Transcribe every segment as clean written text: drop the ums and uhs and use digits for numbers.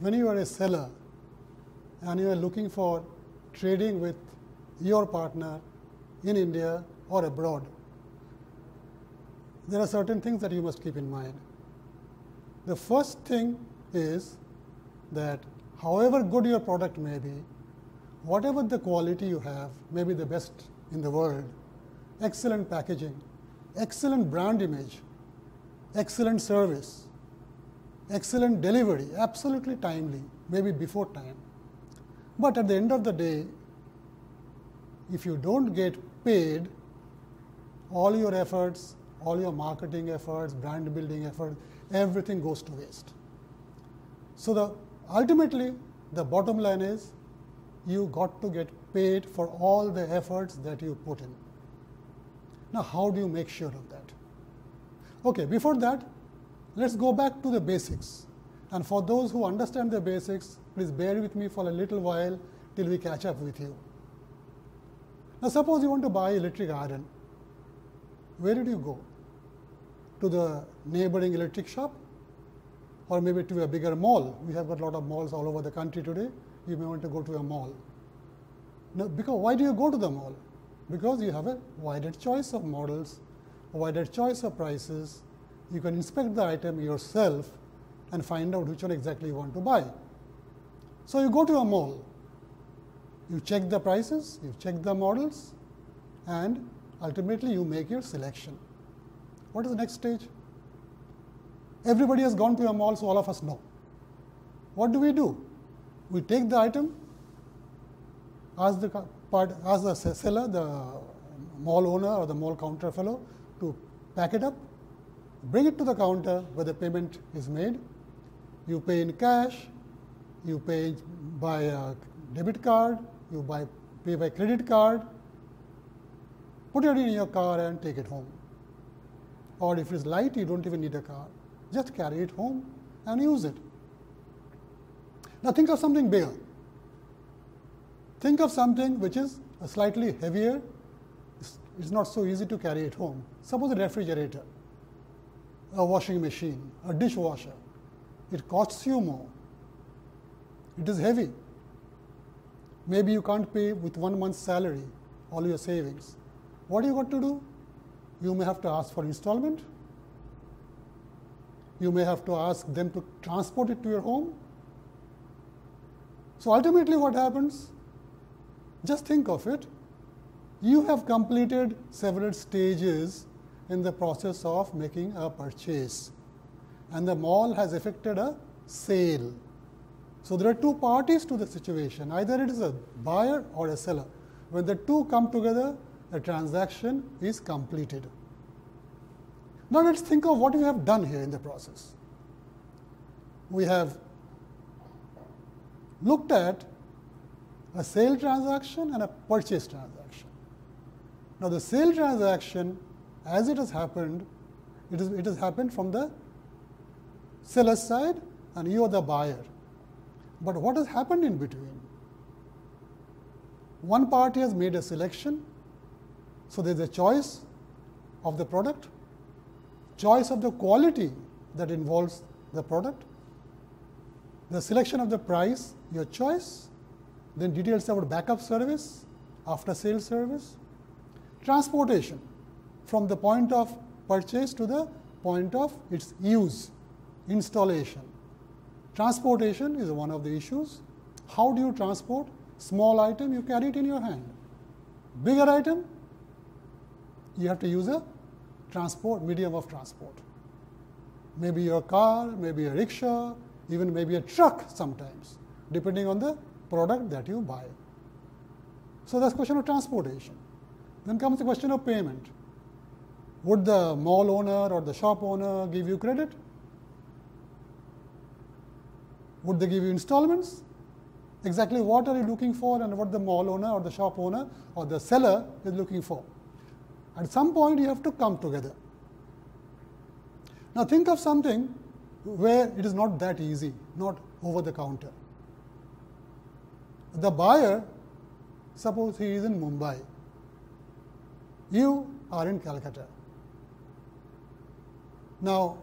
When you are a seller and you are looking for trading with your partner in India or abroad, there are certain things that you must keep in mind. The first thing is that however good your product may be, whatever the quality you have, may be the best in the world, excellent packaging, excellent brand image, excellent service, excellent delivery, absolutely timely, maybe before time. But at the end of the day, if you don't get paid, all your efforts, all your marketing efforts, brand building efforts, everything goes to waste. So ultimately, the bottom line is you got to get paid for all the efforts that you put in. Now, how do you make sure of that? Okay, before that, let's go back to the basics. And for those who understand the basics, please bear with me for a little while till we catch up with you. Now, suppose you want to buy electric iron. Where did you go? To the neighboring electric shop? Or maybe to a bigger mall? We have got a lot of malls all over the country today. You may want to go to a mall. Now, because why do you go to the mall? Because you have a wider choice of models, a wider choice of prices. You can inspect the item yourself and find out which one exactly you want to buy. So you go to a mall, you check the prices, you check the models, and ultimately you make your selection. What is the next stage? Everybody has gone to a mall, so all of us know. What do? We take the item, ask the seller, the mall owner or the mall counter fellow to pack it up, bring it to the counter where the payment is made. You pay in cash, you pay by a debit card, you pay by credit card, put it in your car and take it home. Or if it's light, you don't even need a car. Just carry it home and use it. Now think of something bigger. Think of something which is slightly heavier. It's not so easy to carry it home. Suppose a refrigerator, a washing machine, a dishwasher. It costs you more. It is heavy. Maybe you can't pay with 1 month's salary all your savings. What do you got to do? You may have to ask for installment. You may have to ask them to transport it to your home. So ultimately what happens? Just think of it. You have completed several stages in the process of making a purchase, and the mall has effected a sale. So there are two parties to the situation. Either it is a buyer or a seller. When the two come together, the transaction is completed. Now let's think of what we have done here in the process. We have looked at a sale transaction and a purchase transaction. Now the sale transaction, as it has happened, it has happened from the seller's side and you are the buyer. But what has happened in between? One party has made a selection, so there is a choice of the product, choice of the quality that involves the product, the selection of the price, your choice, then details about backup service, after sales service, transportation from the point of purchase to the point of its use, installation. Transportation is one of the issues. How do you transport? Small item, you carry it in your hand. Bigger item, you have to use a medium of transport. Maybe your car, maybe a rickshaw, even maybe a truck sometimes, depending on the product that you buy. So that's the question of transportation. Then comes the question of payment. Would the mall owner or the shop owner give you credit? Would they give you installments? exactly what are you looking for and what the mall owner or the shop owner or the seller is looking for. At some point, you have to come together. Now, think of something where it is not that easy, not over the counter. The buyer, suppose he is in Mumbai, you are in Calcutta. Now,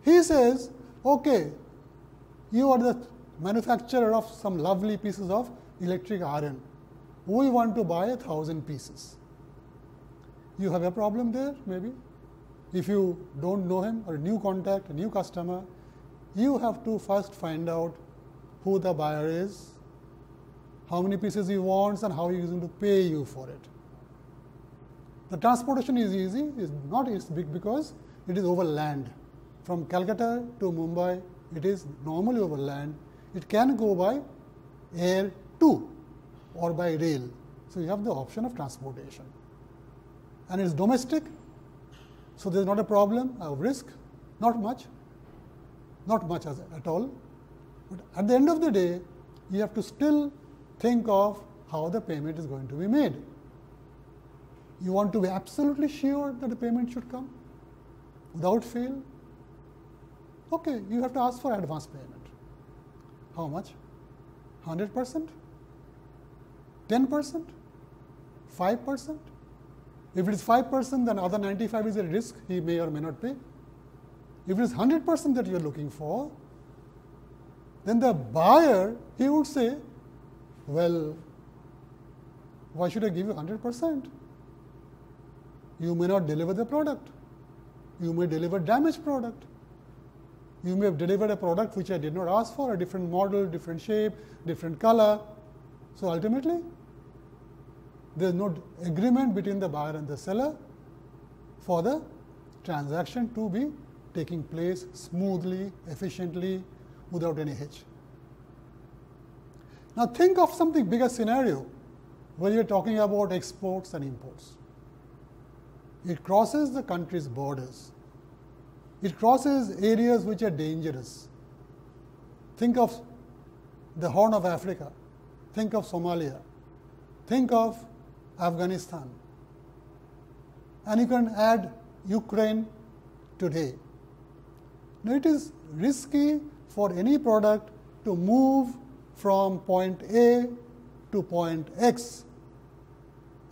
he says, okay, you are the manufacturer of some lovely pieces of electric iron. We want to buy 1,000 pieces. You have a problem there, maybe. If you don't know him, or a new contact, a new customer, you have to first find out who the buyer is, how many pieces he wants, and how he is going to pay you for it. The transportation is easy, is not as big because it is over land. From Calcutta to Mumbai, it is normally over land. It can go by air too, or by rail. So, you have the option of transportation. And it is domestic, so there is not a problem of risk, not much at all. But at the end of the day, you have to still think of how the payment is going to be made. You want to be absolutely sure that the payment should come without fail. Okay, you have to ask for advance payment. How much? 100%? 10%? 5%? If it is 5%, then other 95 is a risk, he may or may not pay. If it is 100% that you are looking for, then the buyer, he would say, well, why should I give you 100%? You may not deliver the product. You may deliver damaged product. You may have delivered a product which I did not ask for, a different model, different shape, different color. So, ultimately, there is no agreement between the buyer and the seller for the transaction to be taking place smoothly, efficiently, without any hitch. Now, think of something bigger scenario where you are talking about exports and imports. It crosses the country's borders. It crosses areas which are dangerous. Think of the Horn of Africa. Think of Somalia. Think of Afghanistan. And you can add Ukraine today. Now, it is risky for any product to move from point A to point X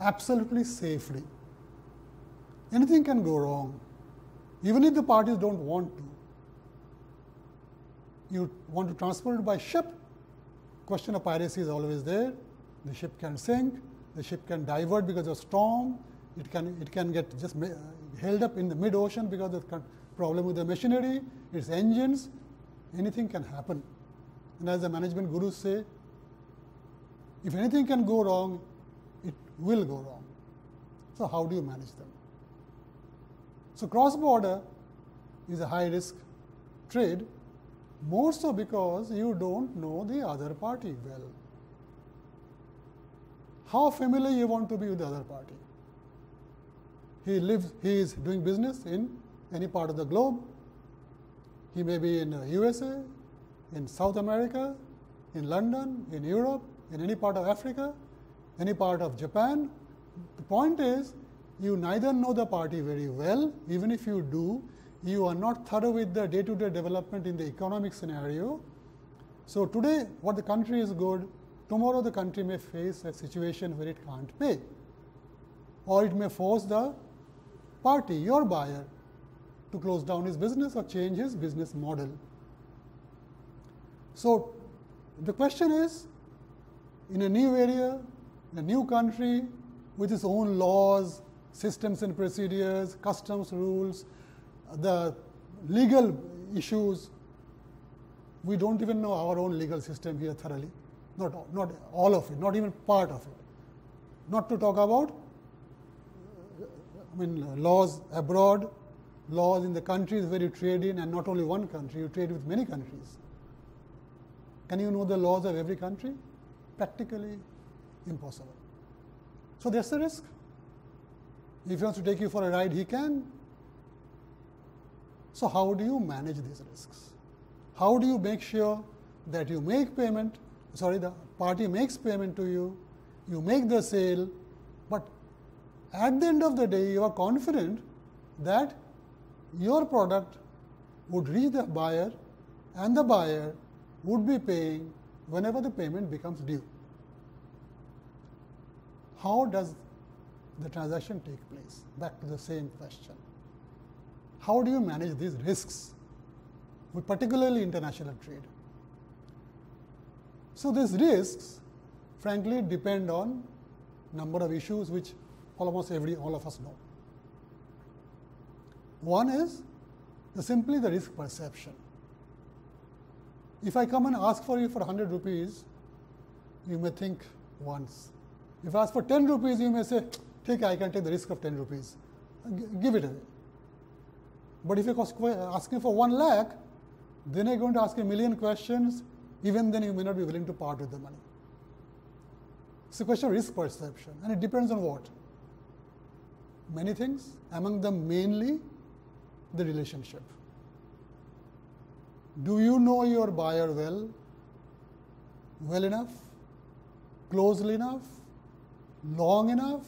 absolutely safely. Anything can go wrong, even if the parties don't want to. You want to transport it by ship, question of piracy is always there. The ship can sink, the ship can divert because of storm, it can get just held up in the mid-ocean because of problem with the machinery, its engines, anything can happen. And as the management gurus say, if anything can go wrong, it will go wrong. So, how do you manage them? So, cross-border is a high-risk trade, more so because you don't know the other party well. How familiar you want to be with the other party? He is doing business in any part of the globe. He may be in USA, in South America, in London, in Europe, in any part of Africa, any part of Japan. The point is, you neither know the party very well, even if you do, you are not thorough with the day-to-day development in the economic scenario. So, today what the country is good, tomorrow the country may face a situation where it can't pay, or it may force the party, your buyer, to close down his business or change his business model. So, the question is, in a new area, in a new country, with its own laws, systems and procedures, customs rules, the legal issues, we don't even know our own legal system here thoroughly, not all of it, not even part of it. Not to talk about laws abroad, laws in the countries where you trade in, and not only one country, you trade with many countries. Can you know the laws of every country? Practically impossible. So, that's the risk. If he wants to take you for a ride, he can. So, how do you manage these risks? How do you make sure that you make payment the party makes payment to you, you make the sale, but at the end of the day, you are confident that your product would reach the buyer and the buyer would be paying whenever the payment becomes due. How does the transaction take place? Back to the same question. How do you manage these risks, with particularly international trade? So these risks, frankly, depend on number of issues which almost all of us know. One is simply the risk perception. If I come and ask for you for 100 rupees, you may think once. If I ask for 10 rupees, you may say, "Take, I can take the risk of 10 rupees. Give it away." But if you're asking for 1 lakh, then you're going to ask a million questions. Even then, you may not be willing to part with the money. It's a question of risk perception, and it depends on what? Many things, among them mainly the relationship. Do you know your buyer well enough, closely enough, long enough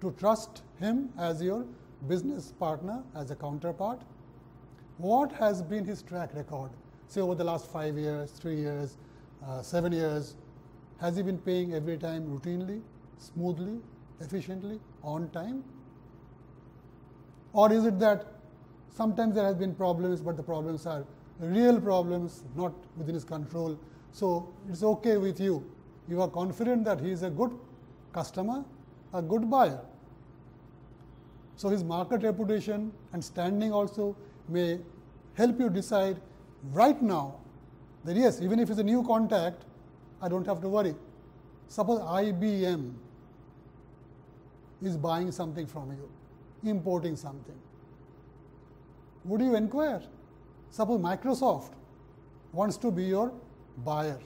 to trust him as your business partner, as a counterpart? What has been his track record? Say over the last 5 years, 3 years, 7 years, has he been paying every time routinely, smoothly, efficiently, on time? Or is it that sometimes there has been problems, but the problems are real problems, not within his control? So it's okay with you. You are confident that he is a good customer, a good buyer. So his market reputation and standing also may help you decide right now that yes, even if it's a new contact, I don't have to worry. Suppose IBM is buying something from you, importing something. Would you inquire? Suppose Microsoft wants to be your buyer.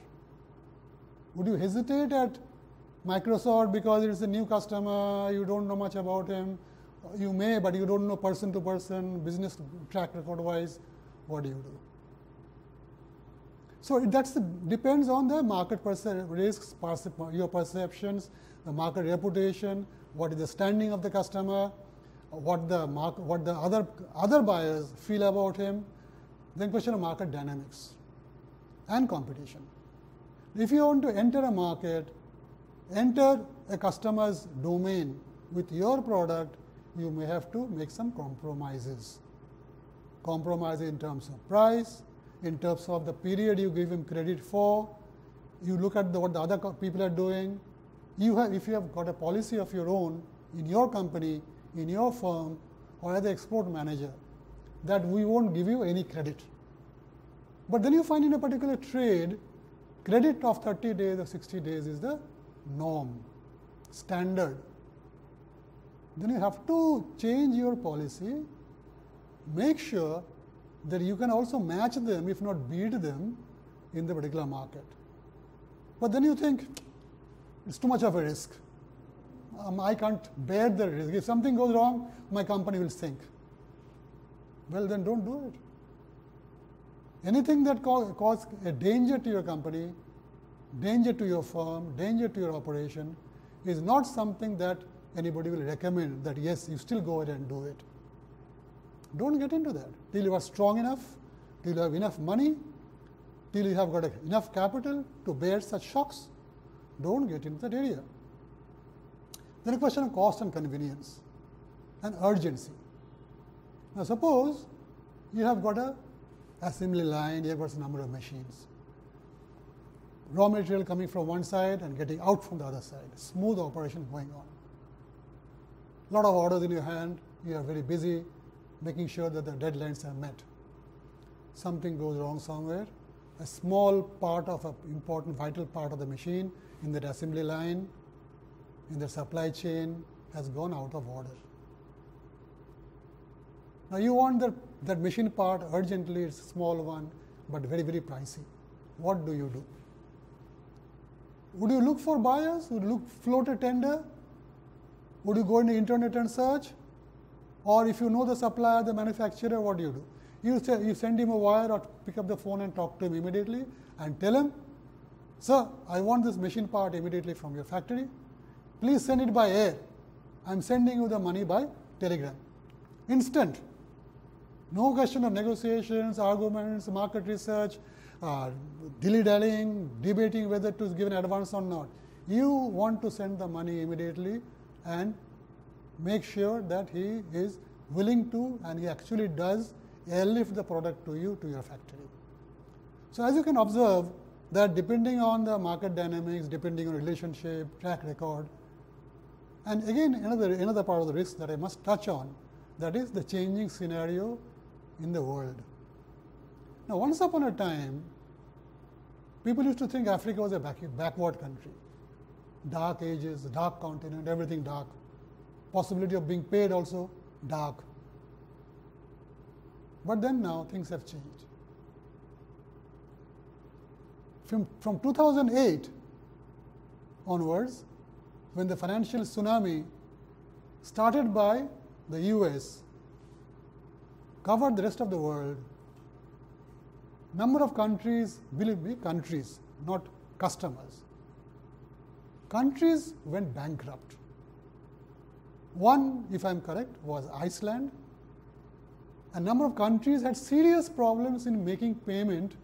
Would you hesitate at Microsoft because it's a new customer, you don't know much about him? You may, but you don't know person to person, business track record wise. What do you do? So depends on the market risks, your perceptions, the market reputation, what is the standing of the customer, what the other buyers feel about him. Then question of market dynamics and competition. If you want to enter a market, enter a customer's domain with your product, you may have to make some compromises. Compromises in terms of price, in terms of the period you give him credit for. You look at what the other people are doing. If you have got a policy of your own in your company, in your firm, or as an export manager, that we won't give you any credit. But then you find in a particular trade, credit of 30 days or 60 days is the norm, standard. Then you have to change your policy, make sure that you can also match them, if not beat them, in the particular market. But then you think, it's too much of a risk. I can't bear the risk. If something goes wrong, my company will sink. Well, then don't do it. Anything that causes a danger to your company, danger to your firm, danger to your operation, is not something that anybody will recommend that yes, you still go ahead and do it. Don't get into that till you are strong enough, till you have enough money, till you have got enough capital to bear such shocks. Don't get into that area. Then a question of cost and convenience and urgency. Now suppose you have got a assembly line, you have got a number of machines. Raw material coming from one side and getting out from the other side. Smooth operation going on. Lot of orders in your hand, you are very busy making sure that the deadlines are met. Something goes wrong somewhere, a small part of an important vital part of the machine in that assembly line, in the supply chain has gone out of order. Now you want that machine part urgently, it's a small one, but very, very pricey. What do you do? Would you look for buyers? Would you float a tender? Would you go in the internet and search? Or if you know the supplier, the manufacturer, what do you do? You send him a wire or pick up the phone and talk to him immediately and tell him sir, I want this machine part immediately from your factory. Please send it by air. I am sending you the money by telegram. Instant. No question of negotiations, arguments, market research, dilly-dallying, debating whether to give an advance or not. You want to send the money immediately and make sure that he is willing to, and he actually does, airlift the product to you, to your factory. So, as you can observe that depending on the market dynamics, depending on relationship, track record, and again another part of the risk that I must touch on, that is the changing scenario in the world. Now, once upon a time, people used to think Africa was a backward country, dark ages, dark continent, everything dark, possibility of being paid also dark. But then now things have changed. From 2008 onwards, when the financial tsunami started by the US, covered the rest of the world, number of countries, believe me, countries, not customers, countries went bankrupt. One, if I am correct, was Iceland. A number of countries had serious problems in making payment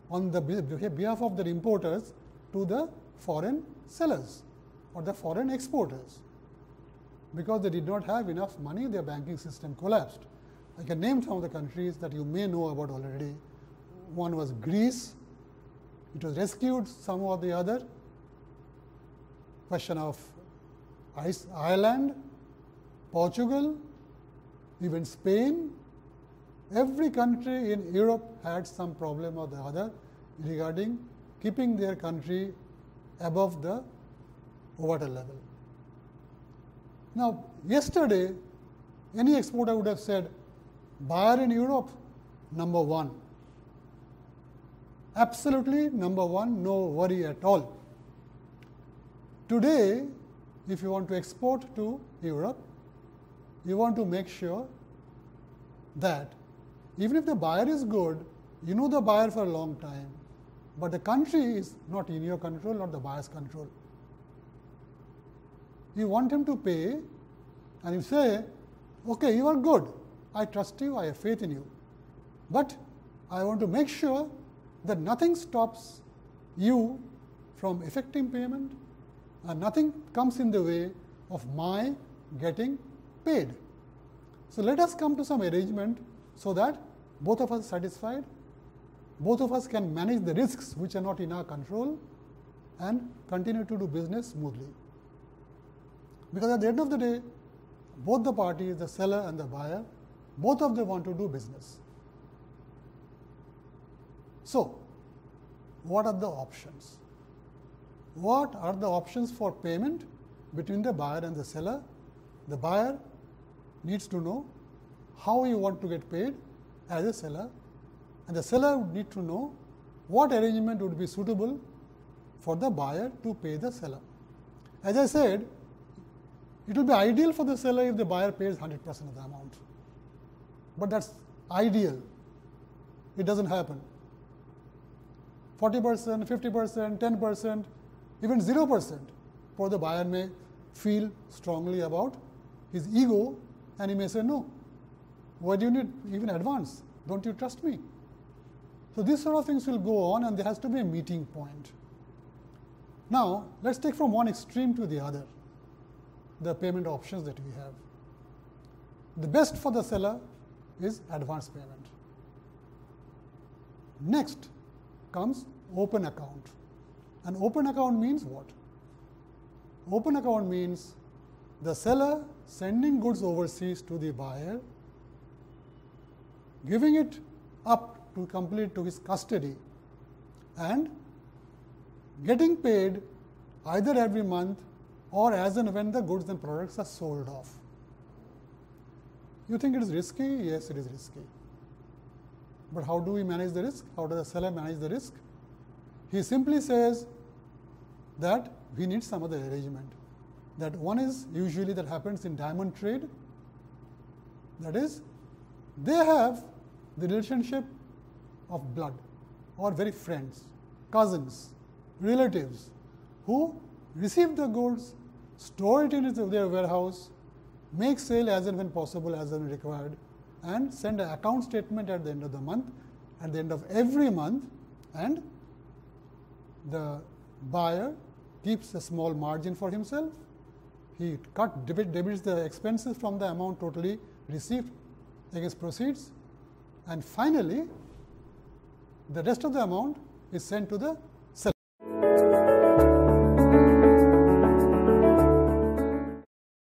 on the behalf of their importers to the foreign sellers or the foreign exporters. Because they did not have enough money, their banking system collapsed. I can name some of the countries that you may know about already. One was Greece. It was rescued some or the other. Question of Ireland, Portugal, even Spain. Every country in Europe had some problem or the other regarding keeping their country above the water level. Now, yesterday, any exporter would have said, buyer in Europe, number one. Absolutely number one, no worry at all. Today, if you want to export to Europe, you want to make sure that even if the buyer is good, you know the buyer for a long time, but the country is not in your control, not the buyer's control. You want him to pay and you say, okay, you are good, I trust you, I have faith in you, but I want to make sure that nothing stops you from effecting payment and nothing comes in the way of my getting paid. So, let us come to some arrangement so that both of us are satisfied, both of us can manage the risks which are not in our control and continue to do business smoothly. Because at the end of the day, both the parties, the seller and the buyer, both of them want to do business. So, what are the options? What are the options for payment between the buyer and the seller? The buyer needs to know how you want to get paid as a seller, and the seller would need to know what arrangement would be suitable for the buyer to pay the seller. As I said, it will be ideal for the seller if the buyer pays 100% of the amount, but that's ideal. It doesn't happen. 40%, 50%, 10%, even 0%, for the buyer may feel strongly about his ego and he may say, no, why do you need even advance? Don't you trust me? So, these sort of things will go on and there has to be a meeting point. Now, let us take from one extreme to the other the payment options that we have. The best for the seller is advance payment. Next comes open account. An open account means what? Open account means the seller sending goods overseas to the buyer, giving it up to complete to his custody and getting paid either every month or as and when the goods and products are sold off. You think it is risky? Yes, it is risky. But how do we manage the risk? How does the seller manage the risk? He simply says that we need some other arrangement. That one is usually that happens in diamond trade. That is, they have the relationship of blood or very friends, cousins, relatives who receive the goods, store it in their warehouse, make sale as and when possible, as and when required, and send an account statement at the end of the month, at the end of every month, and the buyer keeps a small margin for himself. He debits the expenses from the amount totally received against proceeds, and finally, the rest of the amount is sent to the